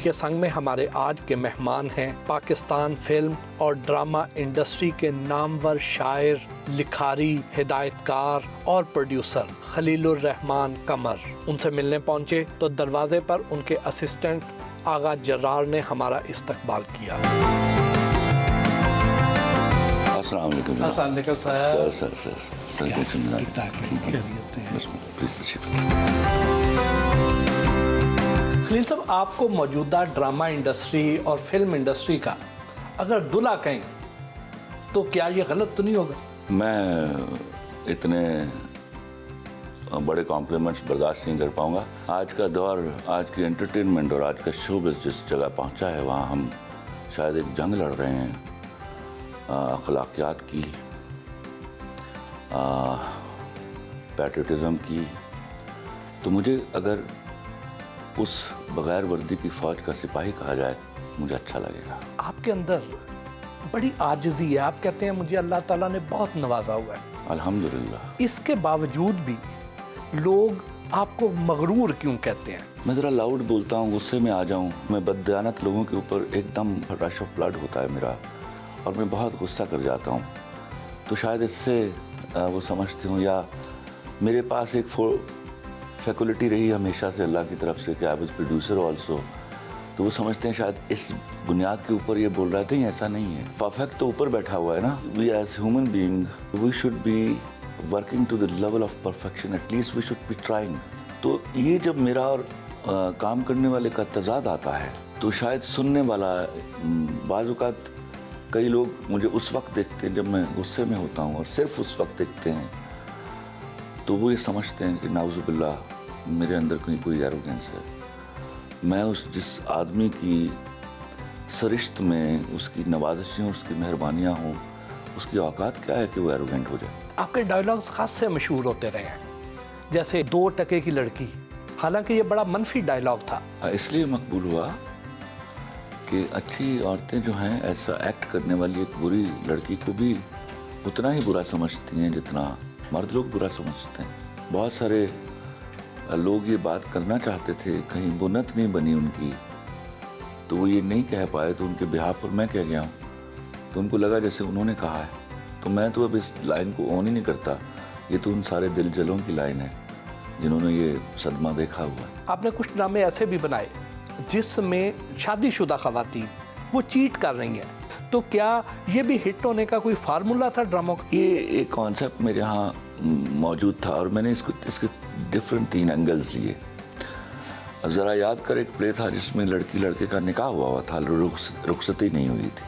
के संग में हमारे आज के मेहमान हैं पाकिस्तान फिल्म और ड्रामा इंडस्ट्री के नामवर शायर, लिखारी, हिदायतकार और प्रोड्यूसर खलीलुर रहमान कमर। उनसे मिलने पहुंचे तो दरवाजे पर उनके असिस्टेंट आगा जर्रार ने हमारा इस्तकबाल किया। अस्सलाम वालेकुम खलील साहब, आपको मौजूदा ड्रामा इंडस्ट्री और फिल्म इंडस्ट्री का अगर दुल्हा कहें तो क्या ये गलत तो नहीं होगा? मैं इतने बड़े कॉम्प्लीमेंट्स बर्दाश्त नहीं कर पाऊंगा। आज का दौर, आज की एंटरटेनमेंट और आज का शोबिज़ जिस जगह पहुंचा है, वहाँ हम शायद एक जंग लड़ रहे हैं अखलाकियात की, पैट्रियटिज़म की। तो मुझे अगर उस बग़ैर वर्दी की फ़ौज का सिपाही कहा जाए, मुझे अच्छा लगेगा। आपके अंदर बड़ी आजिज़ी है। आप कहते हैं मुझे अल्लाह ताला ने बहुत नवाजा हुआ है। अल्हम्दुलिल्लाह। इसके बावजूद भी लोग आपको मगरूर क्यों कहते हैं? मैं ज़रा लाउड बोलता हूँ, गुस्से में आ जाऊँ, मैं बददियानत लोगों के ऊपर एकदम रश ऑफ ब्लड होता है मेरा, और मैं बहुत गुस्सा कर जाता हूँ। तो शायद इससे वो समझती हूँ, या मेरे पास एक फैकल्टी रही हमेशा से अल्लाह की तरफ से कि आई वाज प्रोड्यूसर ऑल्सो। तो वो समझते हैं शायद इस बुनियाद के ऊपर ये बोल रहा है। नहीं, ऐसा नहीं है। परफेक्ट तो ऊपर बैठा हुआ है ना। We as human being we should be working to the level of perfection, at least we should be trying. तो ये जब मेरा और काम करने वाले का तजाद आता है, तो शायद सुनने वाला बाज़ औक़ात कई लोग मुझे उस वक्त देखते हैं जब मैं गुस्से में होता हूँ, और सिर्फ उस वक्त देखते हैं, तो वो ये समझते हैं कि नाउज़ुबिल्लाह मेरे अंदर कोई एरोगेंस है। मैं जिस आदमी की सरिश्त में उसकी नवाज़िशें, उसकी मेहरबानियाँ हों, उसकी औकात क्या है कि वो एरोगेंट हो जाए। आपके डायलॉग्स खास से मशहूर होते रहे हैं, जैसे 2 टके की लड़की। हालांकि ये बड़ा मनफी डायलॉग था। इसलिए मकबूल हुआ कि अच्छी औरतें जो हैं, ऐसा एक्ट करने वाली एक बुरी लड़की को भी उतना ही बुरा समझती हैं जितना मर्द लोग बुरा समझते हैं। बहुत सारे लोग ये बात करना चाहते थे, कहीं बुनत नहीं बनी उनकी, तो वो ये नहीं कह पाए, तो उनके बिहार पर मैं कह गया हूँ। तो उनको लगा जैसे उन्होंने कहा है। तो मैं तो अब इस लाइन को ऑन ही नहीं करता। ये तो उन सारे दिल जलों की लाइन है जिन्होंने ये सदमा देखा हुआ है। आपने कुछ ड्रामे ऐसे भी बनाए जिसमें शादीशुदा ख़वातीन वो चीट कर रही हैं, तो क्या ये भी हिट होने का कोई फार्मूला था ड्रामों का? ये एक कॉन्सेप्ट मेरे यहाँ मौजूद था, और मैंने इसके डिफरेंट 3 एंगल्स लिए। ज़रा याद कर, एक प्ले था जिसमें लड़की लड़के का निकाह हुआ था, रुखसती नहीं हुई थी।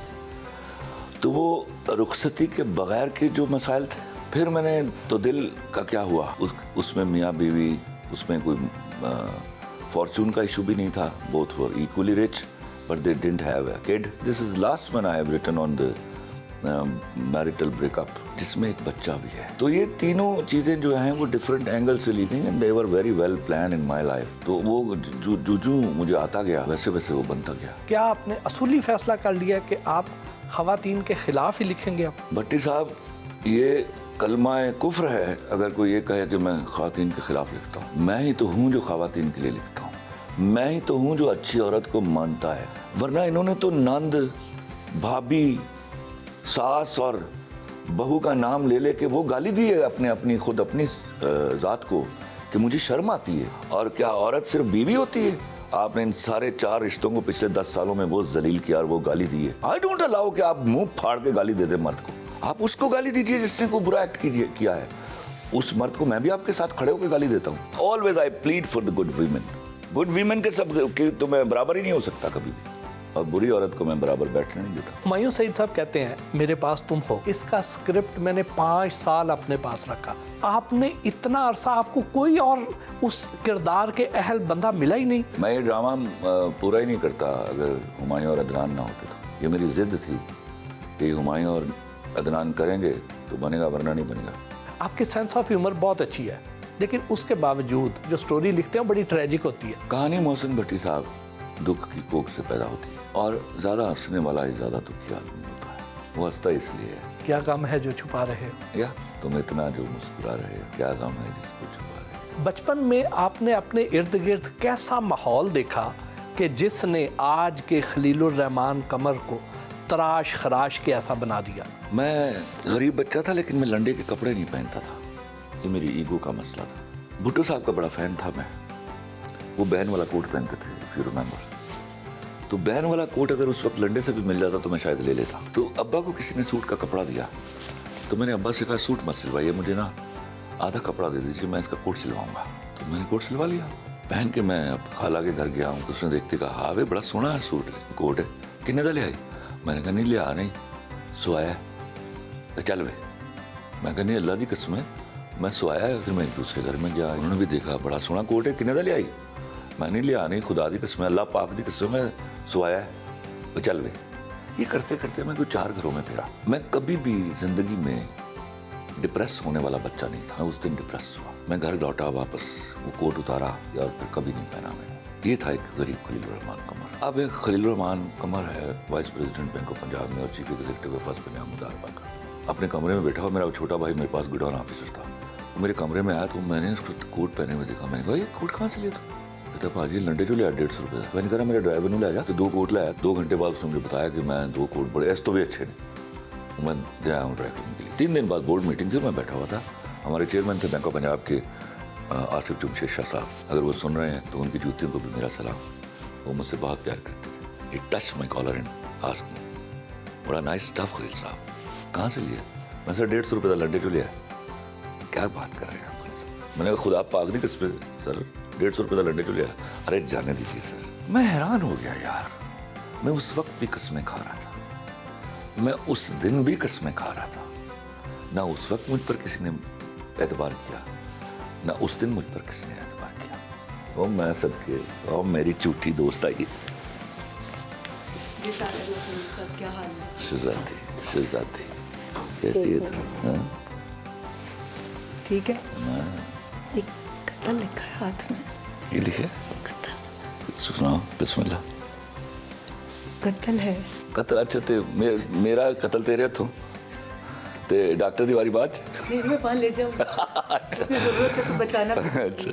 तो वो रुखसती के बगैर के जो मसाइल थे, फिर मैंने तो दिल का क्या हुआ, उसमें मियाँ बीवी, उसमें कोई फॉर्चून का इशू भी नहीं था। Both were equally rich but they didn't have a kid. This is last one I have written on the marital breakup, जिसमें एक बच्चा भी है। तो ये तीनों चीज़ें जो हैं वो डिफरेंट एंगल से ली थी, and they were very well plan in my life. तो वो जो मुझे आता गया, वैसे वैसे वो बनता गया। क्या आपने असूली फैसला कर लिया कि आप ख़वातीन के ख़िलाफ़ ही लिखेंगे? आप भट्टी साहब, ये कलमा कुफ्र है अगर कोई ये कहे कि मैं ख़वातीन के ख़िलाफ़ लिखता हूँ। मैं ही तो हूँ जो ख़वातीन के लिए लिखता हूँ। मैं ही तो हूँ जो अच्छी औरत को मानता है। वरना इन्होंने तो नंद, भाभी, सास और बहू का नाम ले लेके वो गाली दी है अपनी ज़ात को कि मुझे शर्म आती है। और क्या औरत सिर्फ बीवी होती है? आपने इन सारे 4 रिश्तों को पिछले 10 सालों में वो जलील किया और वो गाली दी है। आई डोंट अलाउ कि आप मुंह फाड़ के गाली दे दे मर्द को। आप उसको गाली दीजिए जिसने कोई बुरा एक्ट किया है। उस मर्द को मैं भी आपके साथ खड़े होकर गाली देता हूँ। Always I plead for the good women. Good women के सब के तो मैं बराबर ही नहीं हो सकता कभी भी, और बुरी औरत को मैं बराबर बैठने नहीं देता। हुमायूं सईद साहब कहते हैं मेरे पास तुम हो, इसका स्क्रिप्ट मैंने 5 साल अपने पास रखा। आपने इतना अरसा, आपको कोई और उस किरदार के अहल बंदा मिला ही नहीं? मैं ये ड्रामा पूरा ही नहीं करता अगर हुमायूं और अदनान ना होते। तो ये मेरी जिद थी कि हुमायूं और अदनान करेंगे तो बनेगा, वरना नहीं बनेगा। आपकी सेंस ऑफ ह्यूमर बहुत अच्छी है, लेकिन उसके बावजूद जो स्टोरी लिखते हैं बड़ी ट्रेजिक होती है। कहानी मोहसिन भट्टी साहब दुख की कोख से पैदा होती है, और ज़्यादा हंसने वाला ही ज़्यादा दुखी आदमी होता है। वो हंसता इसलिए है। क्या गम है जो छुपा रहे हो, या तुम इतना जो मुस्कुरा रहे हो, क्या गम है जिसको छुपा रहे हो। बचपन में आपने अपने इर्द गिर्द कैसा माहौल देखा कि जिसने आज के खलीलुर रहमान कमर को तराश खराश के ऐसा बना दिया? मैं गरीब बच्चा था लेकिन मैं लंडे के कपड़े नहीं पहनता था, ये मेरी ईगो का मसला था। भुट्टो साहब का बड़ा फैन था मैं। वो बैन वाला कोट पहनते थे, इफ यू रिमेंबर। तो बैन वाला कोट अगर उस वक्त लंडे से भी मिल जाता तो मैं शायद ले लेता। तो अब्बा को किसी ने सूट का कपड़ा दिया, तो मैंने अब्बा से कहा सूट मत सिलवाइए, मुझे ना आधा कपड़ा दे दीजिए, मैं इसका कोट सिलवाऊंगा। तो मैंने कोट सिलवा लिया। पहन के मैं अब खाला के घर गया हूँ, तो उसने देखते कहा हाँ वे बड़ा सोहना है सूट है, कोट है, किन्ने दा ले आई? मैंने कहा नहीं लिया नहीं, सुआया है। चल वे, मैं कहा नहीं अल्लाह की कसम है मैं सुआया है। फिर मैं एक दूसरे घर में गया, उन्होंने भी देखा बड़ा सोहना कोट है, किन्ने दा ले आई? मैं नहीं लिया नहीं, खुदा की कसम है, अल्लाह पाक की कसम है, सुआया है, चल वे। ये करते करते मैं कोई 4 घरों में फिरा। मैं कभी भी जिंदगी में डिप्रेस होने वाला बच्चा नहीं था। मैं उस दिन डिप्रेस हुआ, मैं घर लौटा वापस, वो कोट उतारा और फिर कभी नहीं पहना मैंने। ये था एक गरीब खलीलुर रहमान कमर। अब एक खलीलुर रहमान कमर है vice president bank of Punjab में और चीफ एग्जीक्यूटिव फर्स्ट पंजाब मुदारबाग। अपने कमरे में बैठा हुआ, मेरा छोटा भाई मेरे पास गुडाउन ऑफिसर था, वो मेरे कमरे में आया तो मैंने उसको कोट पहने हुए देखा। मैंने कहा ये कोट कहाँ से लिया था? कहता भाजी लंडे जो लिया 150 रुपये का। मैंने कहा मेरे ड्राइवर ने लाया तो 2 कोट लाया। 2 घंटे बाद उसने मुझे बताया कि मैं 2 कोट बड़े ऐसे तो भी अच्छे नहीं, मैं गया हूँ ड्राई क्लीनिंग के लिए। 3 दिन बाद बोर्ड मीटिंग थी, मैं बैठा हुआ था, हमारे चेयरमैन थे बैंक ऑफ पंजाब के आसिफ जुमशेद शाह साहब, अगर वो सुन रहे हैं तो उनकी जूतियों को भी मेरा सलाम। वो मुझसे बहुत प्यार करते थे। He touch my collar and asked me बड़ा नाइस स्टफ खलील साहब, कहाँ से लिया? मैं सर 150 रुपये का लंडे जो लिया। क्या बात कर रहे हैं आप? मैंने कहा खुदा पाक दी किस पे सर 150 रुपये का लंडे जो लिया। अरे जाने दीजिए सर। मैं हैरान हो गया यार, मैं उस वक्त भी कस्में खा रहा था, मैं उस दिन भी कस्में खा रहा था। ना उस वक्त मुझ पर किसी ने एतबार किया, ना उस दिन मुझ पर किसी ने एतबार किया। वो मैं सदके और मेरी झूठी दोस्त आई क्या हाल है? शहजादी कैसी है तू? ठीक है। एक कत्ल लिखा है हाथ में। ये लिखे कत्ल। सुनाओ बिस्मिल्लाह। कत्ल है। कत्ल? अच्छा ते मेरा कत्ल तेरे हथों ते डॉक्टर दी वारी बात मैं वहाँ ले जाऊँ। अच्छा जरूरत है तो बचाना। अच्छा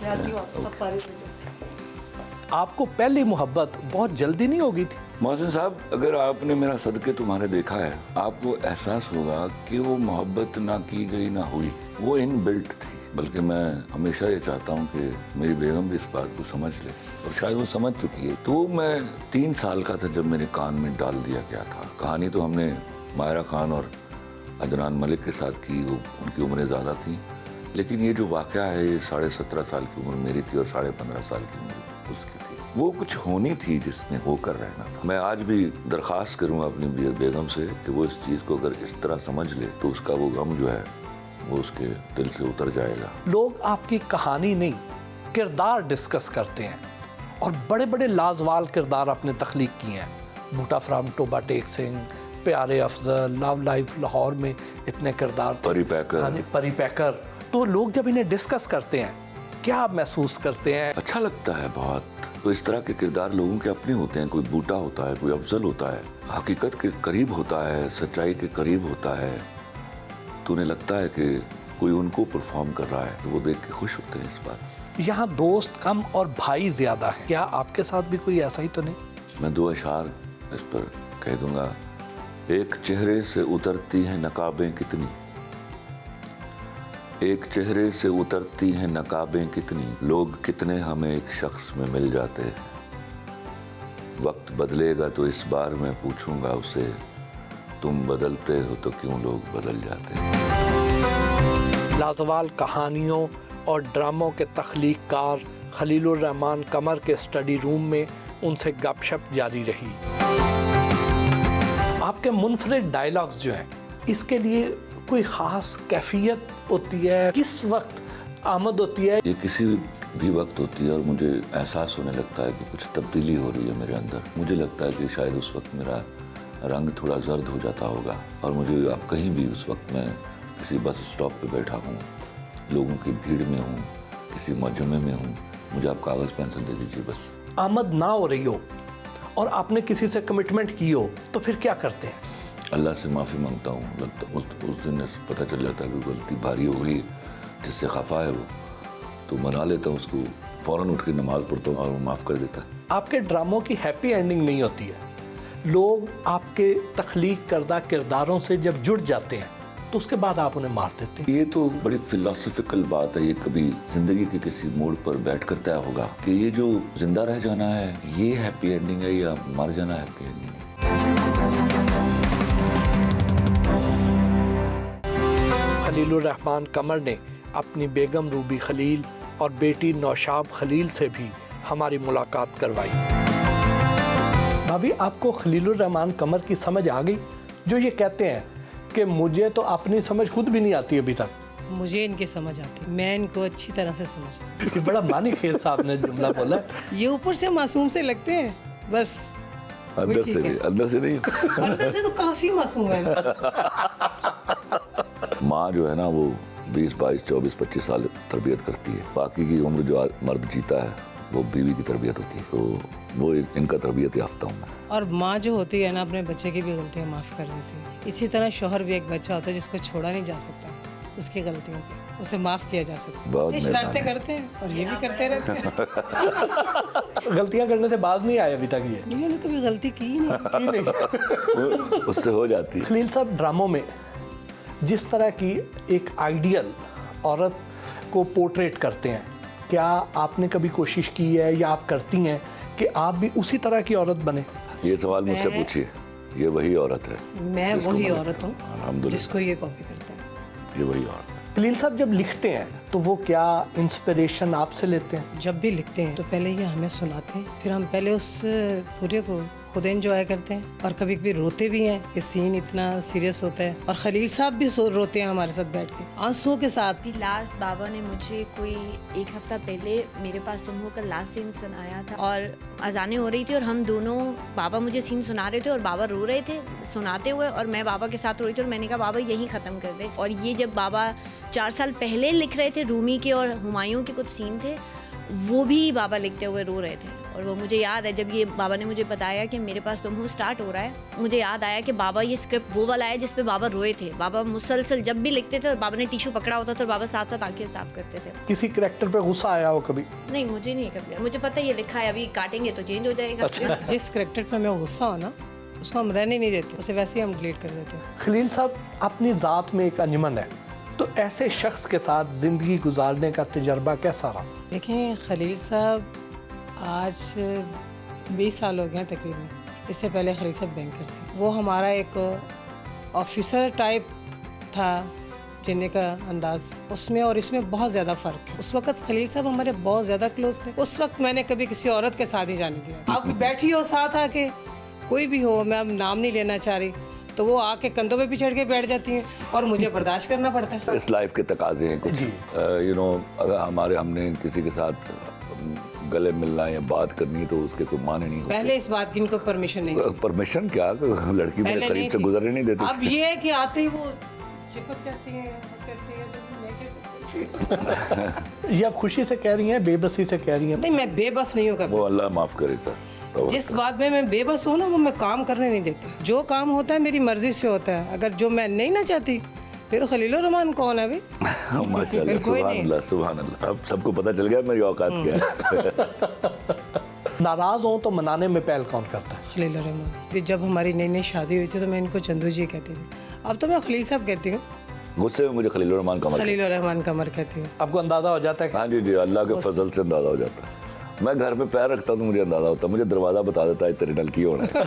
मैं आती हूँ, आप फारिग हो जाओ। आपको पहली मोहब्बत बहुत जल्दी नहीं होगी थी? मोहसिन साहब, अगर आपने मेरा सदके तुम्हारे देखा है, आपको एहसास होगा कि वो मोहब्बत ना की गई ना हुई, वो इन बिल्ट थी। बल्कि मैं हमेशा ये चाहता हूँ कि मेरी बेगम भी इस बात को समझ ले, और शायद वो समझ चुकी है। तो मैं 3 साल का था जब मेरे कान में डाल दिया गया था। कहानी तो हमने मायरा खान और अदनान मलिक के साथ की, वो उनकी उम्रें ज़्यादा थी, लेकिन ये जो वाक़या है ये 17.5 साल की उम्र मेरी थी और 15.5 साल की उम्र उसकी थी। वो कुछ होनी थी जिसने होकर रहना था। मैं आज भी दरख्वास्त करूँगा अपनी बेगम से कि वो इस चीज़ को अगर इस तरह समझ ले तो उसका वो गम जो है वो उसके दिल से उतर जाएगा। लोग आपकी कहानी नहीं किरदार डिस्कस करते हैं और बड़े बड़े लाजवाल किरदार आपने तख्लीक किए हैं। बूटा फ्राम टोबा टेक सिंह, प्यारे अफजल, लव लाइफ लाहौर में इतने किरदार, परी पैकर। परी पैकर। तो लोग जब इन्हें डिस्कस करते हैं क्या आप महसूस करते हैं? अच्छा लगता है बहुत। तो इस तरह के किरदार लोगों के अपने होते हैं। कोई बूटा होता है, कोई अफजल होता है, हकीकत के करीब होता है, सच्चाई के करीब होता है, तो उन्हें लगता है कि कोई उनको परफॉर्म कर रहा है, तो वो देख के खुश होते हैं इस बात। यहाँ दोस्त कम और भाई ज्यादा है, क्या आपके साथ भी कोई ऐसा ही तो नहीं? मैं 2 अशार इस पर कह दूंगा। एक चेहरे से उतरती हैं नकाबें कितनी, एक चेहरे से उतरती हैं नकाबें कितनी, लोग कितने हमें एक शख्स में मिल जाते हैं। वक्त बदलेगा तो इस बार मैं पूछूंगा उसे, तुम बदलते हो तो क्यों लोग बदल जाते हैं। लाजवाल कहानियों और ड्रामों के तख्लीककार खलीलुर रहमान कमर के स्टडी रूम में उनसे गपशप जारी रही। आपके मुनफरिद डायलॉग्स जो हैं, इसके लिए कोई ख़ास कैफियत होती है? किस वक्त आमद होती है? ये किसी भी वक्त होती है और मुझे एहसास होने लगता है कि कुछ तब्दीली हो रही है मेरे अंदर। मुझे लगता है कि शायद उस वक्त मेरा रंग थोड़ा जर्द हो जाता होगा और मुझे अब कहीं भी उस वक्त मैं किसी बस स्टॉप पे बैठा हूँ, लोगों की भीड़ में हूँ, किसी मजमे में हूँ, मुझे आप कागज़ पेंसिल दे दीजिए बस। आमद ना हो रही हो और आपने किसी से कमिटमेंट की हो तो फिर क्या करते हैं? अल्लाह से माफ़ी मांगता हूँ। लगता उस दिन पता चल जाता है कि गलती भारी हो गई, जिससे खफा है वो, तो मना लेता हूँ उसको, फ़ौरन उठ के नमाज़ पढ़ता हूँ और वो माफ़ कर देता है। आपके ड्रामों की हैप्पी एंडिंग नहीं होती है। लोग आपके तख्लीक करदा किरदारों से जब जुड़ जाते हैं तो उसके बाद आप उन्हें मार देते हैं। ये तो बड़ी फिलोसफिकल बात है। ये कभी जिंदगी के किसी मोड़ पर बैठ कर तय होगा कि ये जो जिंदा रह जाना है ये हैप्पी एंडिंग है या मर जाना हैप्पी एंडिंग है। खलीलुर रहमान कमर ने अपनी बेगम रूबी खलील और बेटी नौशाब खलील से भी हमारी मुलाकात करवाई। भाभी, आपको खलीलुर रहमान कमर की समझ आ गई जो ये कहते हैं कि मुझे तो अपनी समझ खुद भी नहीं आती अभी तक? मुझे इनकी समझ आती, मैं इनको अच्छी तरह से समझती ये बड़ा मानी खेल साहब ने जुमला बोला। ये ऊपर से मासूम से लगते हैं, बस अंदर से नहीं, अंदर से नहीं। अंदर से तो काफी मासूम है। माँ जो है ना वो 20, 22, 24, 25 साल तरबियत करती है। बाकी की उम्र जो मर्द जीता है वो बीवी की तरबियत होती है। तो वो इनका तरबियत याफ्ता हूँ मैं। और माँ जो होती है ना अपने बच्चे की भी गलतियाँ माफ़ कर देती है। इसी तरह शौहर भी एक बच्चा होता है जिसको छोड़ा नहीं जा सकता उसकी गलतियों पे, उसे माफ़ किया जा सकता। बहुत शरारतें करते हैं और ये भी करते रहते हैं। गलतियां करने से बाज नहीं आए अभी तक ये? इन्होंने कभी गलती की ही नहीं। उससे हो जाती है। खलील साहब, ड्रामों में जिस तरह की एक आइडियल औरत को पोर्ट्रेट करते हैं, क्या आपने कभी कोशिश की है या आप करती हैं कि आप भी उसी तरह की औरत बने? ये सवाल मुझसे पूछिए, ये वही औरत है। मैं वही औरत हूँ अल्हम्दुलिल्लाह, जिसको ये कॉपी करता है। ये वही औरत। खलील साहब, जब लिखते हैं तो वो क्या इंस्पिरेशन आपसे लेते हैं? जब भी लिखते हैं तो पहले ये हमें सुनाते हैं, फिर हम पहले उस पूरे को खुद एंजॉय करते हैं और कभी कभी रोते भी हैं कि सीन इतना सीरियस होता है। और खलील साहब भी रोते हैं हमारे साथ बैठ के आंसुओं के साथ। अभी लास्ट बाबा ने मुझे कोई 1 हफ्ता पहले मेरे पास तुम हो का लास्ट सीन सुनाया था और अजानें हो रही थी और हम दोनों, बाबा मुझे सीन सुना रहे थे और बाबा रो रहे थे सुनाते हुए और मैं बाबा के साथ रो रही थी और मैंने कहा बाबा यही ख़त्म कर दे। और ये जब बाबा 4 साल पहले लिख रहे थे, रूमी के और हुमायूं के कुछ सीन थे, वो भी बाबा लिखते हुए रो रहे थे। और वो मुझे याद है जब ये बाबा ने मुझे बताया कि मेरे पास तुम हो स्टार्ट हो रहा है, मुझे याद आया कि बाबा ये स्क्रिप्ट वो वाला है जिस पे बाबा रोए थे। बाबा मुसलसल जब भी लिखते थे बाबा ने टिश्यू पकड़ा होता था और बाबा साथ साथ आंखें साफ करते थे। किसी कैरेक्टर पे गुस्सा आया हो कभी? नहीं, मुझे नहीं कभी, मुझे पता है ये लिखा है, अभी काटेंगे तो चेंज हो जाएगा। अच्छा। जिस करेक्टर पर मैं गुस्सा हो ना उसको हम रहने नहीं देते, उसे वैसे ही हम डिलीट कर देते हैं। खलील साहब, अपनी ज़ात में एक अंजमन है, तो ऐसे शख्स के साथ ज़िंदगी गुजारने का तजर्बा कैसा रहा? देखें, खलील साहब आज 20 साल हो गए हैं तकरीबन। इससे पहले खलील साहब बैंकर थे। वो हमारा एक ऑफिसर टाइप था जीने का अंदाज, उसमें और इसमें बहुत ज़्यादा फ़र्क है। उस वक्त खलील साहब हमारे बहुत ज़्यादा क्लोज थे। उस वक्त मैंने कभी किसी औरत के साथ ही जाने दिया। अब बैठी हो साथ आके, कोई भी हो, मैं अब नाम नहीं लेना चाह रही, तो वो आके कंधों पे भी चढ़ के बैठ जाती हैं और मुझे बर्दाश्त करना पड़ता है। इस लाइफ के तकाजे हैं कुछ। अगर हमने किसी के साथ गले मिलना या बात करनी है तो उसके कोई माने नहीं होते। पहले इस बात की इनको परमिशन नहीं थी। परमिशन क्या, लड़की मेरे करीब से गुजरने नहीं देती। अब ये है कि आते ही वो चिपक जाती हैं, करती हैं, तो मैं क्या। ये आप खुशी से कह रही हैं, बेबसी से कह रही हैं? नहीं, मैं बेबस नहीं हूँ कभी। वो अल्लाह माफ़ करे सर। जिस बात में मैं बेबस हूँ ना वो मैं काम करने नहीं देती। जो काम होता है मेरी मर्जी से होता है। अगर जो मैं नहीं ना चाहती फिर खलीलुर रहमान कौन है भाई? माशाल्लाह, सुभान अल्लाह, सुभान अल्लाह। अब सबको पता चल गया मेरी औकात क्या है। नाराज़ हो तो मनाने में पहल कौन करता है? खलीलुर रहमान। जब हमारी नई नई शादी हुई थी तो मैं इनको चंदू जी कहती थी, अब तो मैं खलील साहब कहती हूँ। गुस्से में मुझे खलीलुर रहमान कमर, खलीलुर रहमान कमर कहती हूँ। आपको अंदाज़ा हो जाता है? हाँ जी, अल्लाह के फजल से अंदाज़ा हो जाता है। मैं घर पे पैर रखता हूँ तो मुझे अंदाज़ा होता है, मुझे दरवाज़ा बता देता है तेरे नल की होना है।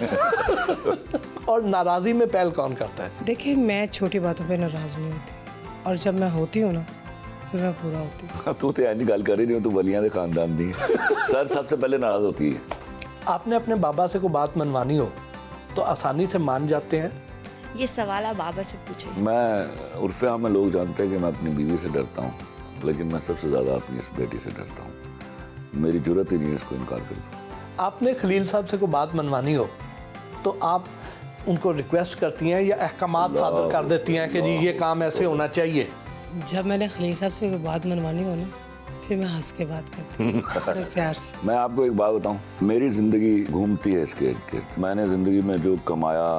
और नाराज़ी में पहल कौन करता है? देखिए, मैं छोटी बातों पे नाराज़ नहीं होती और जब मैं होती हूँ ना फिर मैं पूरा होती हूँ। तू तो यानी गल कर ही नहीं हो, तू वलियां दे खानदान दी सर सबसे पहले नाराज़ होती है। आपने अपने बाबा से कोई बात मनवानी हो तो आसानी से मान जाते हैं? ये सवाल आप बाबा से पूछे। मैं उर्फ़े आम में लोग जानते हैं कि मैं अपनी बीवी से डरता हूँ, लेकिन मैं सबसे ज़्यादा अपनी इस बेटी से डरता हूँ। मेरी जरूरत ही नहीं है इसको इनकार कर दूँ। आपने खलील साहब से कोई बात मनवानी हो तो आप उनको रिक्वेस्ट करती हैं या अहकामात सादर कर देती हैं कि जी ये काम ऐसे होना चाहिए? जब मैंने खलील साहब से कोई बात मनवानी हो ना फिर मैं हंस के बात करती हूँ, बड़े प्यार से। मैं आपको एक बात बताऊं, मेरी ज़िंदगी घूमती है इसके इर्द गिर्द। मैंने ज़िंदगी में जो कमाया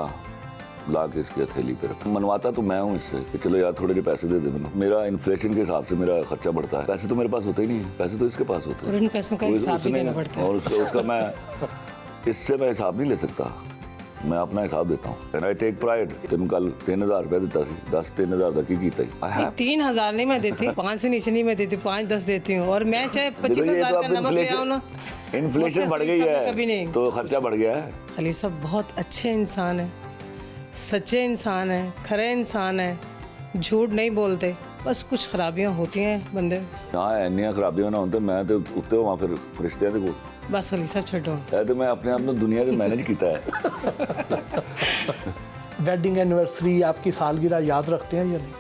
ला के इसकी हथेली पे रख। मनवाता तो मैं हूँ इससे कि चलो यार थोड़े पैसे दे दे मैंने। मेरा इन्फ्लेशन के हिसाब से मेरा खर्चा बढ़ता है, पैसे तो मेरे पास होते ही नहीं, पैसे तो इसके पास होते हैं और उन पैसों का हिसाब भी देना पड़ता है। और उसका मैं इससे मैं हिसाब नहीं ले सकता, मैं अपना हिसाब देता हूँ। And I take pride. तुम कल 3000 रुपये देता सी, 10-3000 का की कीता ही। 3000 नहीं मैं देती, 5 से नीचे नहीं मैं देती, 5-10 देती हूँ। और मैं चाहे 25,000 का नमक ले आऊँ ना, इन्फ्लेशन बढ़ गई है कभी नहीं, तो खर्चा बढ़ गया है। खलील साहब बहुत अच्छे इंसान है, सच्चे इंसान है, खरे इंसान है, झूठ नहीं बोलते। बस कुछ खराबियाँ होती हैं बंदे। हाँ इन्नियां खराबियां ना होंदे मैं तो उत्ते होवां फिर फरिश्तियां दे कोल। बस खलील साहब छोड़ो, ਇਹ ਤੇ मैं अपने आप ਨੂੰ दुनिया ਦੇ मैनेज ਕੀਤਾ है। वेडिंग एनिवर्सरी आपकी सालगिरह याद रखते हैं या नहीं?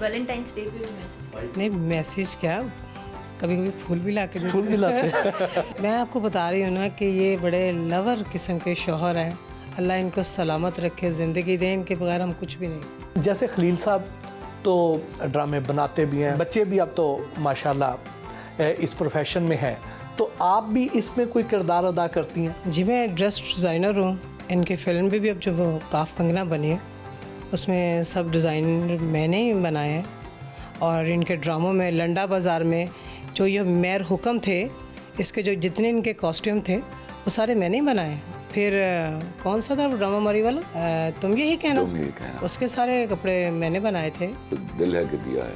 वैलेंटाइंस डे पे भी मैसेज नहीं मैसेज क्या, कभी कभी फूल भी ला के देते फूल भी लाते हैं। मैं आपको बता रही हूँ ना कि ये बड़े लवर किस्म के शौहर हैं। अल्लाह इनको सलामत रखे, ज़िंदगी दे, इनके बगैर हम कुछ भी नहीं। जैसे खलील साहब तो ड्रामे बनाते भी हैं, बच्चे भी अब तो माशाल्लाह इस प्रोफेशन में हैं, तो आप भी इसमें कोई किरदार अदा करती हैं? जी मैं ड्रेस डिज़ाइनर हूँ। इनकी फ़िल्म भी अब जो वो काफ कंगना बनी है उसमें सब डिज़ाइन मैंने ही बनाए हैं। और इनके ड्रामों में लंडा बाज़ार में जो ये मेयर हुक्म थे, इसके जो जितने इनके कॉस्ट्यूम थे वो सारे मैंने ही बनाए हैं। फिर कौन सा था ड्रामा मरी वाला, तुम यही कहना, उसके सारे कपड़े मैंने बनाए थे। दिल है कि दिया है,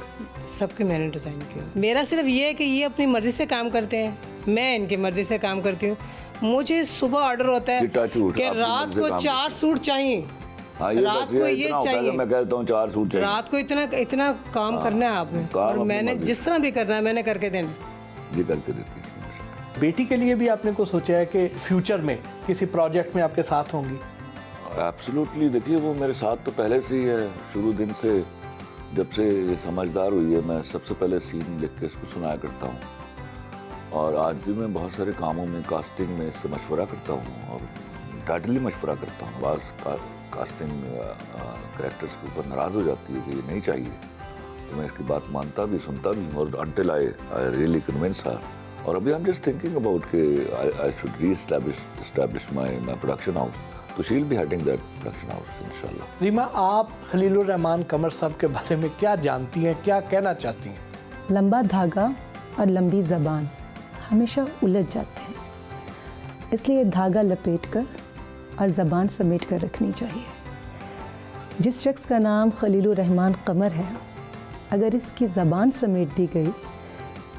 सबके मैंने डिज़ाइन किया। मेरा सिर्फ ये है कि ये अपनी मर्ज़ी से काम करते हैं, मैं इनकी मर्ज़ी से काम करती हूँ। मुझे सुबह ऑर्डर होता है कि रात को 4 सूट चाहिए, रात को ये चाहिए, मैं कहता हूँ 4 सूट चाहिए, रात को इतना काम करना है आपने, और मैंने जिस तरह भी करना है मैंने करके देना। ये करके देती है। बेटी के लिए भी आपने को सोचा है कि फ्यूचर में किसी प्रोजेक्ट में आपके साथ होंगी? एब्सोल्युटली, देखिए वो मेरे साथ तो पहले से ही है, शुरू दिन से जब से ये समझदार हुई है। मैं सबसे पहले सीन लिख के इसको सुनाया करता हूँ, और आज भी मैं बहुत सारे कामों में कास्टिंग में इससे मशवरा करता हूँ और टाइटली मशवरा करता हूँ। बाज़ कास्टिंग कैरेक्टर्स के ऊपर नाराज़ हो जाती है कि ये नहीं चाहिए, तो मैं इसकी बात मानता भी सुनता भी, और until I really convince her. और अभी I am just thinking about कि I should reestablish my production house, तो she will be heading that production house इंशाल्लाह। रीमा, आप खलीलुर रहमान कमर साहब के बारे में क्या जानती हैं, क्या कहना चाहती हैं? लंबा धागा और लंबी ज़बान हमेशा उलझ जाते हैं, इसलिए धागा लपेट कर और ज़बान समेट कर रखनी चाहिए। जिस शख्स का नाम खलीलुर रहमान कमर है, अगर इसकी ज़बान समेट दी गई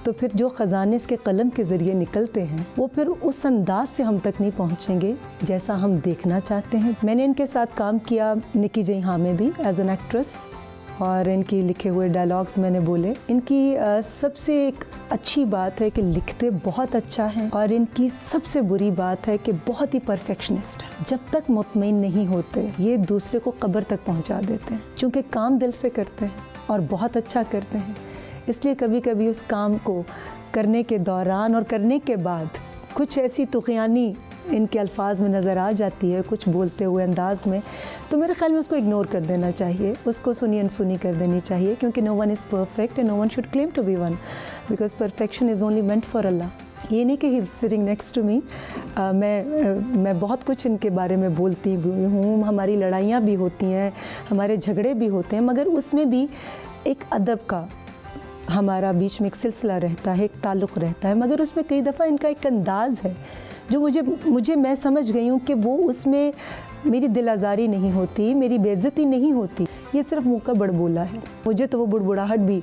तो फिर जो ख़जाने इसके कलम के ज़रिए निकलते हैं वो फिर उस अंदाज से हम तक नहीं पहुंचेंगे जैसा हम देखना चाहते हैं। मैंने इनके साथ काम किया निकी जई हाँ में भी एज एन एक्ट्रेस, और इनकी लिखे हुए डायलॉग्स मैंने बोले। इनकी सबसे एक अच्छी बात है कि लिखते बहुत अच्छा है, और इनकी सबसे बुरी बात है कि बहुत ही परफेक्शनिस्ट है। जब तक मुतमईन नहीं होते ये दूसरे को कब्र तक पहुंचा देते हैं, चूँकि काम दिल से करते हैं और बहुत अच्छा करते हैं, इसलिए कभी कभी उस काम को करने के दौरान और करने के बाद कुछ ऐसी तुग़यानी इनके अल्फाज में नज़र आ जाती है, कुछ बोलते हुए अंदाज में, तो मेरे ख्याल में उसको इग्नोर कर देना चाहिए, उसको सुनी अनसुनी कर देनी चाहिए, क्योंकि no one is perfect and no one should claim to be one, because perfection is only meant for Allah. ये नहीं कि he is sitting next to me. मैं बहुत कुछ इनके बारे में बोलती भी हूँ, हमारी लड़ाइयाँ भी होती हैं, हमारे झगड़े भी होते हैं, मगर उसमें भी एक अदब का हमारा बीच में एक सिलसिला रहता है, एक ताल्लुक़ रहता है, मगर उसमें कई दफ़ा इनका एक अंदाज़ है जो मुझे मैं समझ गई हूँ कि वो उसमें मेरी दिल आज़ारी नहीं होती, मेरी बेइज्जती नहीं होती, ये सिर्फ मुँह का बड़बोला है। मुझे तो वो बुड़बुड़ाहट भी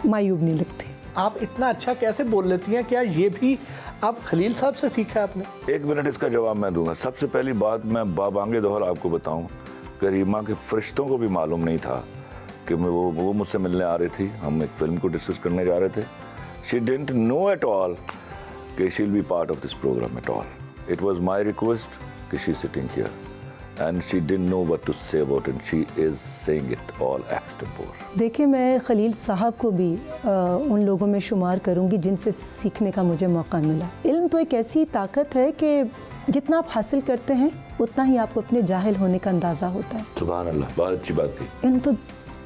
मायूब नहीं लगती। आप इतना अच्छा कैसे बोल लेती हैं? क्या ये भी आप खलील साहब से सीखा है आपने? 1 मिनट इसका जवाब मैं दूंगा। सबसे पहली बात मैं बाबांगे दोहर आपको बताऊं कि रीमा के फरिश्तों को भी मालूम नहीं था कि वो मुझसे मिलने आ रही थी, हम एक फिल्म को डिस्कस करने जा रहे थे। She didn't know at all कि she will be part of this program at all. It was my request कि she sitting here and she didn't know what to say about it, she is saying it all extempore. देखिए, मैं खलील साहब को भी उन लोगों में शुमार करूंगी जिनसे सीखने का मुझे मौका मिला। इल्म तो एक ऐसी ताकत है कि जितना आप हासिल करते हैं उतना ही आपको अपने जाहिल होने का अंदाज़ा होता है। सुभान अल्लाह, बहुत अच्छी बात की। इल्म तो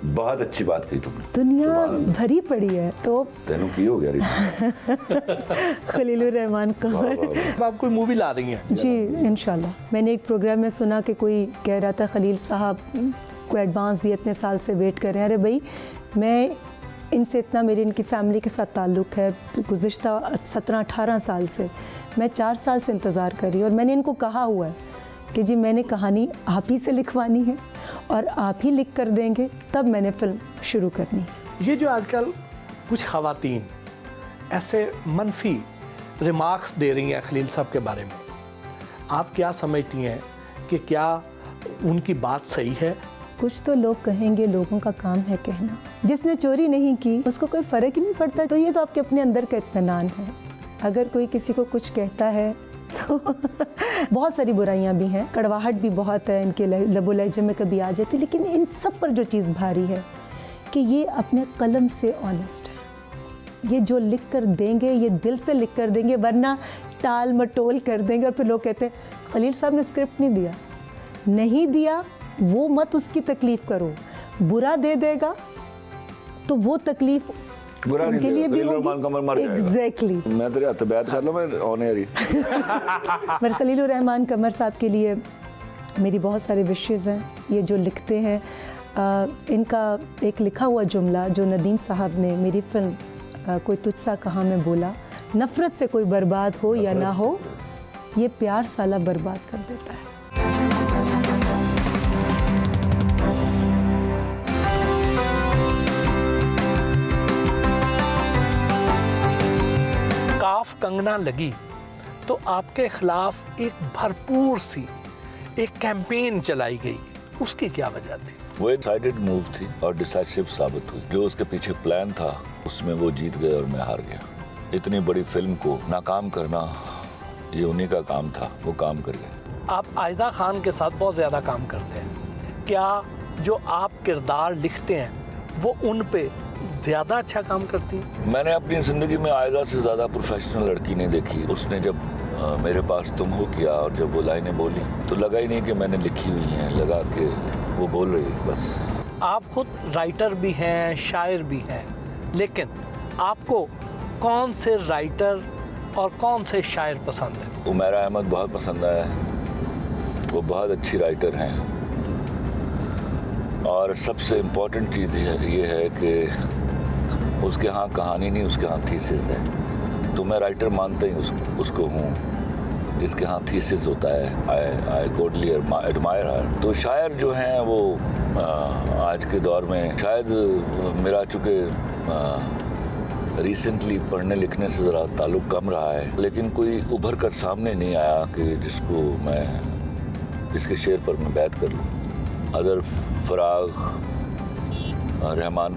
बहुत अच्छी बात कही तुमने। दुनिया भरी पड़ी है तो तेनों की हो गया रीता। खलीलुर रहमान कमर। अब आप कोई मूवी ला रही हैं? जी इंशाल्लाह। मैंने एक प्रोग्राम में सुना कि कोई कह रहा था खलील साहब को एडवांस दिए, इतने साल से वेट कर रहे हैं। अरे भाई मैं इनसे इतना, मेरी इनकी फैमिली के साथ ताल्लुक़ है गुज़िश्ता 17-18 साल से। मैं 4 साल से इंतज़ार कर रही हूँ और मैंने इनको कहा हुआ है कि जी मैंने कहानी आप ही से लिखवानी है और आप ही लिख कर देंगे तब मैंने फ़िल्म शुरू करनी है। ये जो आजकल कुछ ख़वातीन ऐसे मनफी रिमार्क्स दे रही हैं खलील साहब के बारे में, आप क्या समझती हैं कि क्या उनकी बात सही है? कुछ तो लोग कहेंगे, लोगों का काम है कहना। जिसने चोरी नहीं की उसको कोई फ़र्क ही नहीं पड़ता। तो ये तो आपके अपने अंदर का इत्मीनान है। अगर कोई किसी को कुछ कहता है तो बहुत सारी बुराइयां भी हैं, कड़वाहट भी बहुत है, इनके लबो लहजे में कभी आ जाती, लेकिन इन सब पर जो चीज़ भारी है कि ये अपने कलम से ऑनेस्ट है। ये जो लिख कर देंगे ये दिल से लिख कर देंगे, वरना टाल मटोल कर देंगे और फिर लोग कहते हैं खलील साहब ने स्क्रिप्ट नहीं दिया, वो मत उसकी तकलीफ़ करो। बुरा दे देगा तो वो तकलीफ़ बुरा नहीं उनके लिए भी खलील रहमान कमर मर जाएगा। एग्जैक्टली। मैं तेरे हाथ बैत कर लो, मैं ऑन एयर ही। पर खलीलुर रहमान कमर साहब के लिए मेरी बहुत सारे विशेज़ हैं। ये जो लिखते हैं इनका एक लिखा हुआ जुमला जो नदीम साहब ने मेरी फिल्म कोई तुझसा कहाँ में बोला, नफ़रत से कोई बर्बाद हो या ना हो, ये प्यार साला बर्बाद कर देता है। काफ कंगना लगी तो आपके खिलाफ एक भरपूर सी एक कैंपेन चलाई गई, उसकी क्या वजह थी? वो एक साइडेड मूव थी और डिसाइसिव साबित हुई। जो उसके पीछे प्लान था उसमें वो जीत गए और मैं हार गया। इतनी बड़ी फिल्म को नाकाम करना ये उन्हीं का काम था, वो काम कर गए। आप आयज़ा खान के साथ बहुत ज़्यादा काम करते हैं, क्या जो आप किरदार लिखते हैं वो उन पे ज़्यादा अच्छा काम करती हैं? मैंने अपनी ज़िंदगी में आयज़ा से ज़्यादा प्रोफेशनल लड़की नहीं देखी। उसने जब मेरे पास तुम हो किया और जब वो लाइनें बोली तो लगा ही नहीं कि मैंने लिखी हुई हैं, लगा कि वो बोल रही है बस। आप खुद राइटर भी हैं, शायर भी हैं, लेकिन आपको कौन से राइटर और कौन से शायर पसंद है? उमैरा अहमद बहुत पसंद है, वो बहुत अच्छी राइटर हैं। और सबसे इम्पोर्टेंट चीज़ ये है कि उसके यहाँ कहानी नहीं, उसके यहाँ थीसिस है। तो मैं राइटर मानता ही उसको हूँ जिसके यहाँ थीसिस होता है। आई कोडली एडमायर हर। तो शायर जो हैं वो आज के दौर में शायद मेरा चूँकि रिसेंटली पढ़ने लिखने से ज़रा ताल्लुक़ कम रहा है, लेकिन कोई उभर कर सामने नहीं आया कि जिसके शेर पर मैं बैत कर लूँ। अदर फराग, रहमान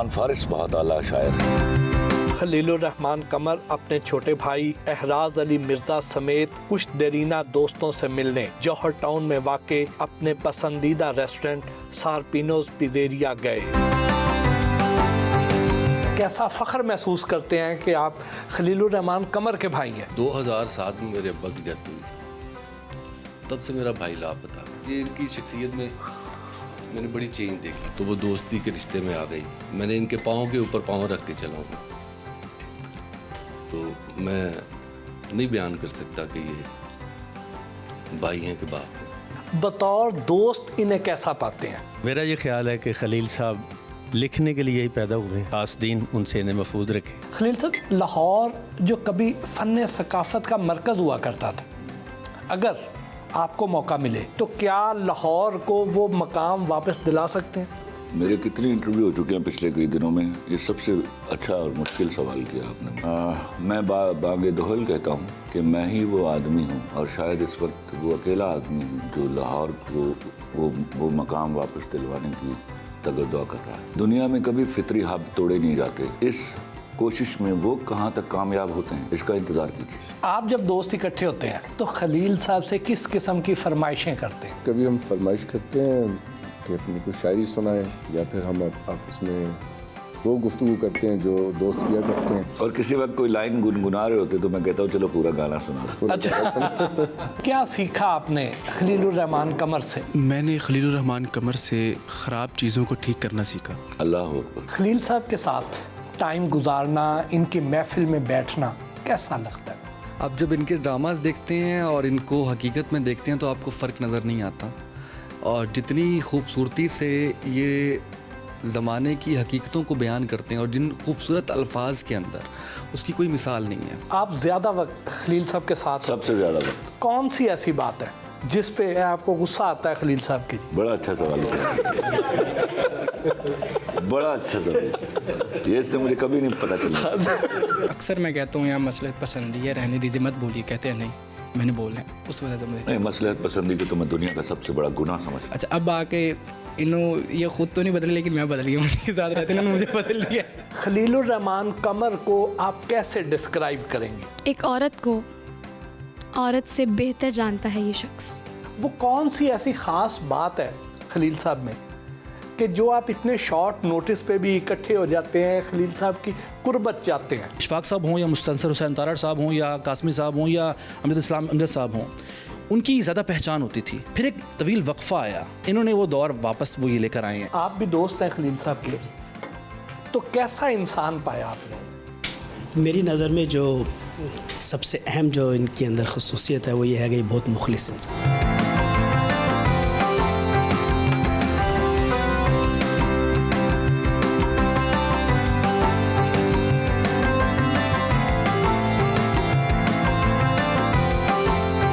फारिस बहुत आला शायर है। खलीलुर रहमान कमर अपने छोटे भाई एहराज अली मिर्ज़ा समेत कुछ देरीना दोस्तों से मिलने जौहर टाउन में वाक़े अपने पसंदीदा रेस्टोरेंट सारपिनोज पिज़ेरिया गए। कैसा फ़ख्र महसूस करते हैं कि आप खलीलुर रहमान कमर के भाई हैं? 2007 में मेरे अब्बा की डेथ हुई, तब से मेरा भाई लापता। ये इनकी शख्सियत में मैंने बड़ी चेंज देखी, तो वो दोस्ती के रिश्ते में आ गई। मैंने इनके पाँव के ऊपर पाँव रख के चला हूँ, तो मैं नहीं बयान कर सकता कि ये भाई हैं कि बाप हैं। बतौर दोस्त इन्हें कैसा पाते हैं? मेरा ये ख्याल है कि खलील साहब लिखने के लिए ही पैदा हुए, आसदीन उनसे इन्हें महफूज रखे। खलील साहब, लाहौर जो कभी फ़न सकाफ़त का मरकज़ हुआ करता था, अगर आपको मौका मिले तो क्या लाहौर को वो मकाम वापस दिला सकते हैं? मेरे कितने इंटरव्यू हो चुके हैं पिछले कई दिनों में, ये सबसे अच्छा और मुश्किल सवाल किया आपने। मैं बागे दोहल कहता हूँ कि मैं ही वो आदमी हूँ और शायद इस वक्त वो अकेला आदमी हूँ जो लाहौर को वो मकाम वापस दिलवाने की तगद्दुआ कर रहा है। दुनिया में कभी फितरी हब तोड़े नहीं जाते, इस कोशिश में वो कहाँ तक कामयाब होते हैं इसका इंतज़ार कीजिए। आप जब दोस्त इकट्ठे होते हैं तो खलील साहब से किस किस्म की फरमाइशें करते हैं? कभी हम फरमाइश करते हैं कि अपनी कुछ शायरी सुनाएं, या फिर हम आपस में वो गुफ्तगू करते हैं जो दोस्त किया करते हैं। और किसी वक्त कोई लाइन गुनगुना रहे होते तो मैं कहता हूँ चलो पूरा गाना सुना। अच्छा क्या सीखा आपने खलीलुर रहमान कमर से? मैंने खलीलुर रहमान कमर से ख़राब चीज़ों को ठीक करना सीखा। अल्लाह अकबर। खलील साहब के साथ टाइम गुजारना, इनकी महफिल में बैठना कैसा लगता है? आप जब इनके ड्रामास देखते हैं और इनको हकीकत में देखते हैं तो आपको फ़र्क नज़र नहीं आता, और जितनी खूबसूरती से ये ज़माने की हकीकतों को बयान करते हैं और जिन खूबसूरत अल्फाज के अंदर, उसकी कोई मिसाल नहीं है। आप ज़्यादा वक्त खलील साहब के साथ सबसे ज़्यादा वक्त कौन सी ऐसी बात है जिस पे आपको गुस्सा आता है खलील साहब की? बड़ा अच्छा सवाल है। बड़ा अच्छा सवाल, ये इससे मुझे कभी नहीं पता चला। अक्सर मैं कहता हूँ यहाँ मसलहत पसंदी है, रहने दीजिए, मत बोलिए, कहते हैं नहीं मैंने बोला है, उस वजह से मुझे नहीं, मसलहत पसंदी को तो मैं दुनिया का सबसे बड़ा गुनाह समझता हूँ। अच्छा, अब आके ये खुद तो नहीं बदले, लेकिन मैं बदल गया, उनके साथ रहते ना मुझे बदल दिया। खलीलुर रहमान कमर को आप कैसे डिस्क्राइब करेंगे? एक औरत को औरत से बेहतर जानता है ये शख्स। वो कौन सी ऐसी ख़ास बात है खलील साहब में कि जो आप इतने शॉर्ट नोटिस पे भी इकट्ठे हो जाते हैं, खलील साहब की कुर्बत चाहते हैं? इशफाक साहब हों या मुस्तनसर हुसैन तारड़ साहब हों या कासमी साहब हों या अमजद इस्लाम अमजद साहब हों, उनकी ज़्यादा पहचान होती थी। फिर एक तवील वक्फ़ा आया, इन्होंने वो दौर वापस वो ये लेकर आए हैं। आप भी दोस्त हैं खलील साहब के, तो कैसा इंसान पाया आपने? मेरी नज़र में जो सबसे अहम जो इनके अंदर खसूसियत है वो ये है कि बहुत मुखलिस इंसान।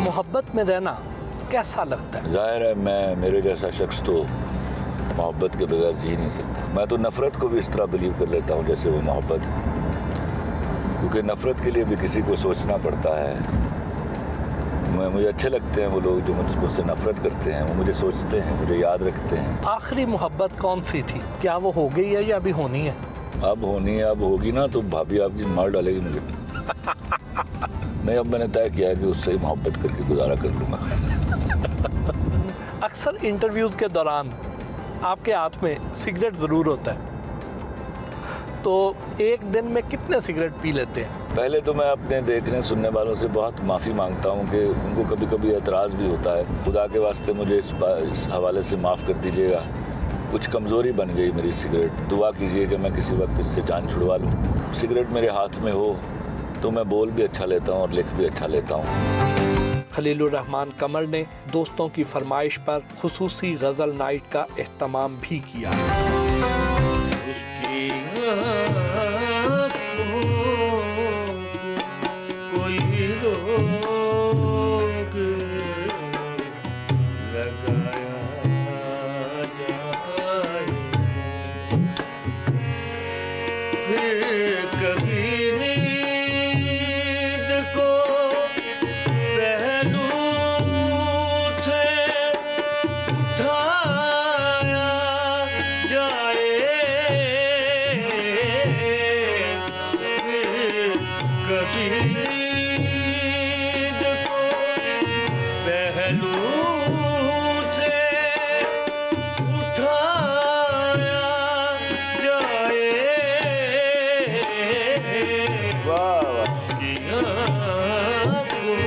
मोहब्बत में रहना कैसा लगता है? जाहिर है मेरे जैसा शख्स तो मोहब्बत के बगैर जी नहीं सकता। मैं तो नफ़रत को भी इस तरह बिलीव कर लेता हूँ जैसे वो मोहब्बत है, क्योंकि नफ़रत के लिए भी किसी को सोचना पड़ता है। मुझे अच्छे लगते हैं वो लोग जो मुझसे नफ़रत करते हैं, वो मुझे सोचते हैं, मुझे याद रखते हैं। आखिरी मोहब्बत कौन सी थी? क्या वो हो गई है या अभी होनी है? अब होनी है, अब होगी ना तो भाभी आपकी मार डालेगी मुझे। नहीं, अब मैंने तय किया है कि उससे ही मोहब्बत करके गुजारा कर लूँगा। अक्सर इंटरव्यूज़ के दौरान आपके हाथ में सिगरेट ज़रूर होता है, तो एक दिन में कितने सिगरेट पी लेते हैं? पहले तो मैं अपने देखने सुनने वालों से बहुत माफ़ी मांगता हूँ कि उनको कभी कभी एतराज़ भी होता है। खुदा के वास्ते मुझे इस हवाले से माफ़ कर दीजिएगा, कुछ कमज़ोरी बन गई मेरी सिगरेट। दुआ कीजिए कि मैं किसी वक्त इससे जान छुड़वा लूँ। सिगरेट मेरे हाथ में हो तो मैं बोल भी अच्छा लेता हूँ और लिख भी अच्छा लेता हूँ। खलीलुर रहमान कमर ने दोस्तों की फरमाइश पर खुसूसी गज़ल नाइट का एहतमाम भी किया। कोई रोग लगाया जाए, फिर कभी नींद को पहलू से उठाया जाए, फिर कभी नींद को पहलू से उठाया जाए, उसकी आँखों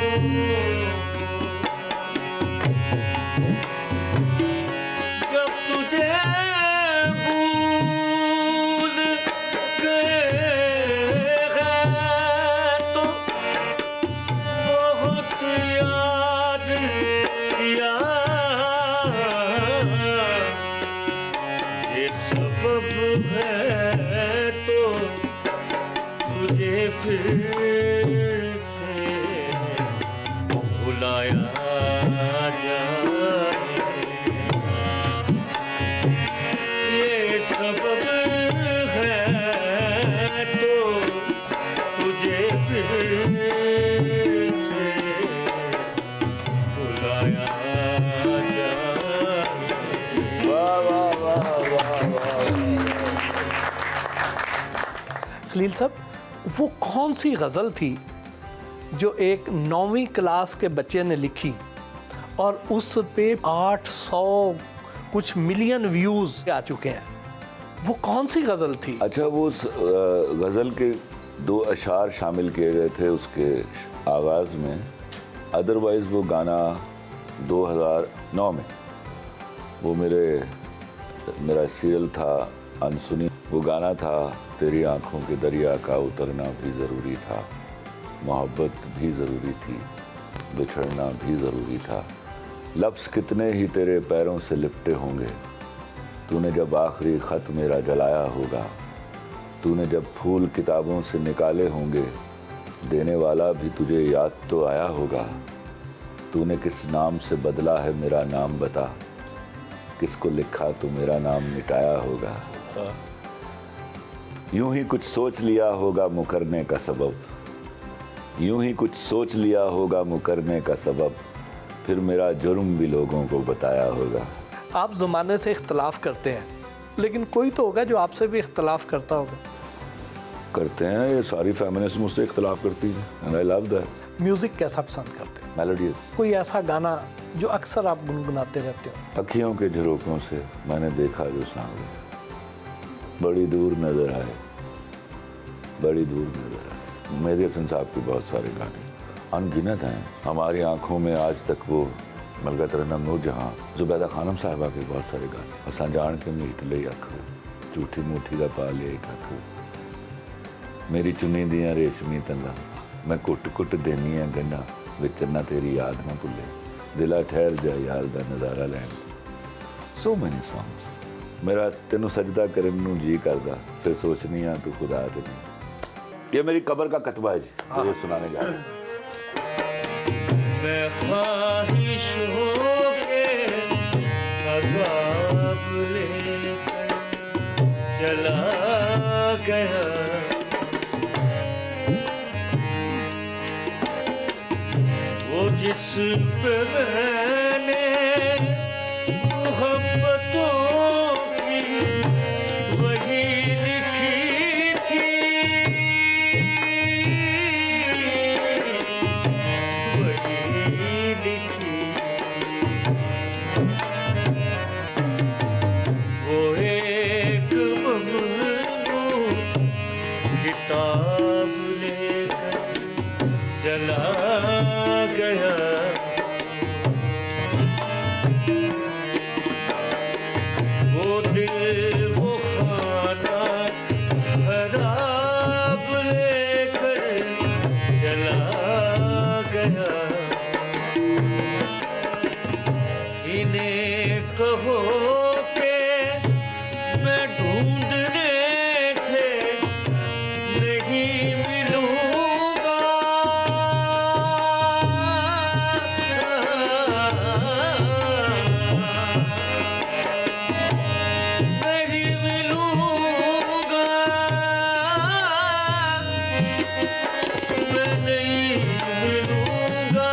जब तुझे भूल गए हैं तो बहुत याद किया, ये सबब है तो तुझे फिर से भुलाया जाए, ये सबब है तो तुझे फिर से भुलाया जाए। वाह वाह वाह वाह वाह। खलील साहब, वो कौन सी गज़ल थी जो एक 9वीं क्लास के बच्चे ने लिखी और उस पे 800 कुछ मिलियन व्यूज़ आ चुके हैं? वो कौन सी गज़ल थी? अच्छा, वो उस गज़ल के 2 अशार शामिल किए गए थे उसके आगाज़ में। अदरवाइज़ वो गाना 2009 में वो मेरा सीरियल था अनसुनी, वो गाना था तेरी आँखों के दरिया का उतरना भी ज़रूरी था, मोहब्बत भी ज़रूरी थी, बिछड़ना भी ज़रूरी था, लफ्ज़ कितने ही तेरे पैरों से लिपटे होंगे, तूने जब आखिरी ख़त मेरा जलाया होगा, तूने जब फूल किताबों से निकाले होंगे, देने वाला भी तुझे याद तो आया होगा, तूने किस नाम से बदला है मेरा नाम बता, किसको लिखा तो मेरा नाम मिटाया होगा, यूं ही कुछ सोच लिया होगा मुकरने का सबब, यूं ही कुछ सोच लिया होगा मुकरने का सबब, फिर मेरा जुर्म भी लोगों को बताया होगा। आप ज़माने से इख्तलाफ करते हैं, लेकिन कोई तो होगा जो आपसे भी इख्तलाफ करता होगा। करते हैं, ये सारी फेमिनिस्ट मुझसे इख्तलाफ करती है, and I love that. Music कैसा पसंद करते हैं? मेलोडियस। कोई ऐसा गाना जो अक्सर आप गुनगुनाते रहते हो? अखियों के झरोकों से मैंने देखा जो सामने, बड़ी दूर नजर आए, बड़ी दूर नजर आए। मेरे हसन साहब के बहुत सारे गाने अनगिनत हैं। हमारी आंखों में आज तक वो मलका तरन्नुम नूरजहां, जुबैदा खानम साहिबा के बहुत सारे गाने, असां जान के मीट ले अख, झूठी मूठी दा पा ले कख, मेरी चुनी दियां रेशमी तंदा, मैं कुट कुट देनी है गन्ना, विच ना तेरी याद ना भुले, दिला ठहर जा यार दा नज़ारा लैन। So many songs. मेरा तेनू सजदा करन नू जी करदा, फिर सोचनी आ तू खुदा ते नहीं। ये मेरी कब्र का कतबा है जी, जो ये सुनाने जा रहा हूँ। मैं ख्वाहिशों के अज़ाब लेकर चला गया, वो जिस पे मैंने मोहब्बतों की वही लिखी थी, वही लिखी, वो एक ममनू किताब लेकर चला गया, वो दिल वो खाना खराब लेकर चला गया, इन्हें कहो के मैं ढूंढने से नहीं मिलूंगा, नहीं मिलूंगा, मैं नहीं मिलूंगा,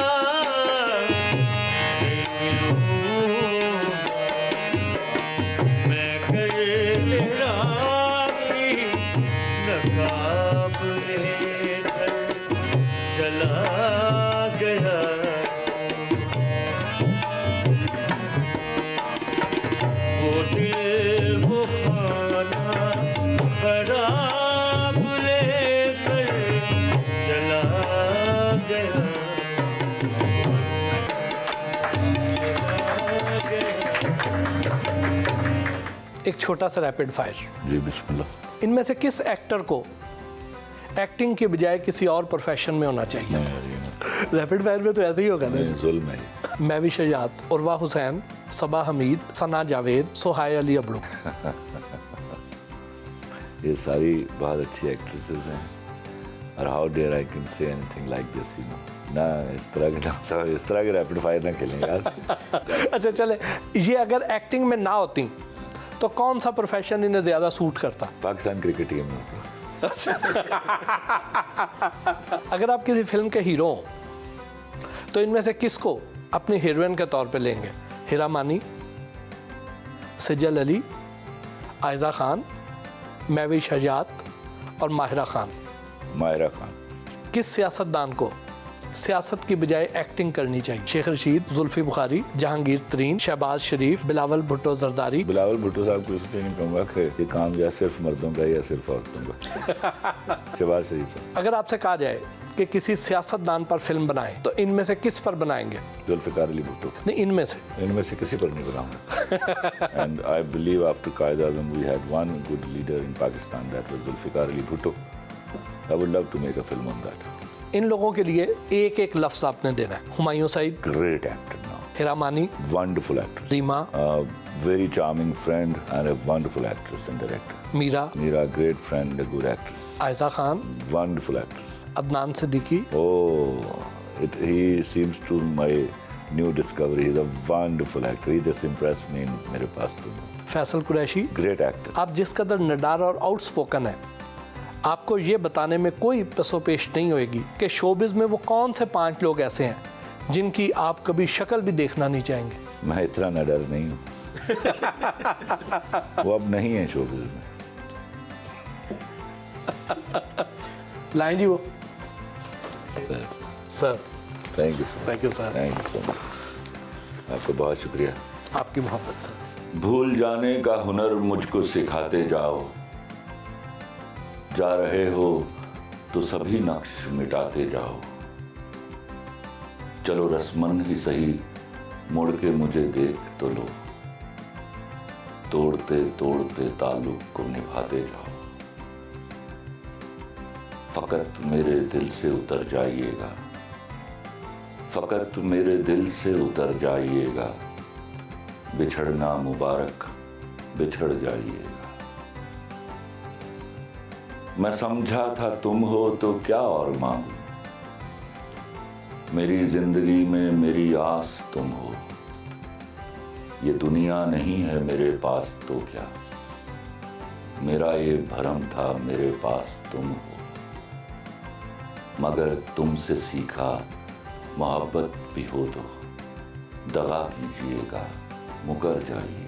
नहीं मिलूंगा, मैं करे तेरा की नकाब लेकर चला गया, वो दिल वो खाना खराब लेकर चला गया, चला गया। एक छोटा सा रैपिड फायर। जी बिस्मिल्लाह। इनमें से किस एक्टर को एक्टिंग के बजाय किसी और प्रोफेशन में होना चाहिए? रैपिड फायर में तो ऐसे ही होगा ना। जुल्म है। मैवी शजात, उर्वा हुसैन, सबा हमीद, सना जावेद, सोहाय अली अबड़ू। ये सारी बहुत अच्छी एक्ट्रेसेस हैं, और how dare I can say anything like this, you know. ना इस तरह के रैपिड फायर ना खेलें यार। अच्छा चले, ये अगर एक्टिंग में ना होती तो कौन सा प्रोफेशन इन्हें ज़्यादा सूट करता? पाकिस्तान क्रिकेट टीम में होती। अगर आप किसी फिल्म के हीरो हो तो इनमें से किसको अपनी हीरोइन के तौर पे लेंगे? हिरा मानी, सिजल अली, आयज़ा खान, मैवी शजात और माहिरा खान। माहिरा खान। किस सियासतदान को सियासत की बजाय एक्टिंग करनी चाहिए। शेख रशीद, जुल्फी बुखारी, जहांगीर तरीन, शहबाज शरीफ, बिलावल भुट्टो जरदारी। बिलावल भुट्टो साहब को इसलिए नहीं कहूँगा कि ये काम या सिर्फ मर्दों का या सिर्फ औरतों का। शहबाज शरीफ। अगर आपसे कहा जाए कि किसी सियासतदान पर फिल्म बनाएं तो इनमें से किस पर बनाएंगे? जुल्फ़िकार अली भुट्टो। नहीं, इनमें से किसी पर नहीं बनाऊंगा। And I believe after Qaid-e-Azam we had one good leader in Pakistan, that was Zulfikar Ali Bhutto. I would love to make a film on that. इन लोगों के लिए एक एक लफ्ज आपने देना है। Humayun Saeed, Great actor now. हिरा मानी, Wonderful actress. Reema, Very charming friend and a wonderful actress and director. Meera, great friend, a good actress. Ayesha Khan, Wonderful actress. Adnan Siddiqui. Oh, he seems to my new discovery. He's a wonderful actor. He just impressed me in मेरे पास तो। Faisal Qureshi. Great actor. आप जिस कदर निडार और outspoken है, आपको ये बताने में कोई पसोपेश नहीं होएगी कि शोबिज में वो कौन से 5 लोग ऐसे हैं जिनकी आप कभी शक्ल भी देखना नहीं चाहेंगे। मैं इतना निडर नहीं हूँ। वो अब नहीं है शोबिज में। लाएं जी वो। Sir, thank you sir. Thank you so much. आपका बहुत शुक्रिया। आपकी मोहब्बत सर। भूल जाने का हुनर मुझको सिखाते जाओ, जा रहे हो तो सभी नक्श मिटाते जाओ। चलो रस्मन ही सही मुड़ के मुझे देख तो लो, तोड़ते तोड़ते ताल्लुक को निभाते जाओ। फकत मेरे दिल से उतर जाइएगा, फकत मेरे दिल से उतर जाइएगा, बिछड़ना मुबारक बिछड़ जाइएगा। मैं समझा था तुम हो तो क्या और मांगू, मेरी जिंदगी में मेरी आस तुम हो। ये दुनिया नहीं है मेरे पास तो क्या, मेरा ये भरम था मेरे पास तुम हो। मगर तुमसे सीखा मोहब्बत भी हो तो दगा कीजिएगा, मुकर जाइए।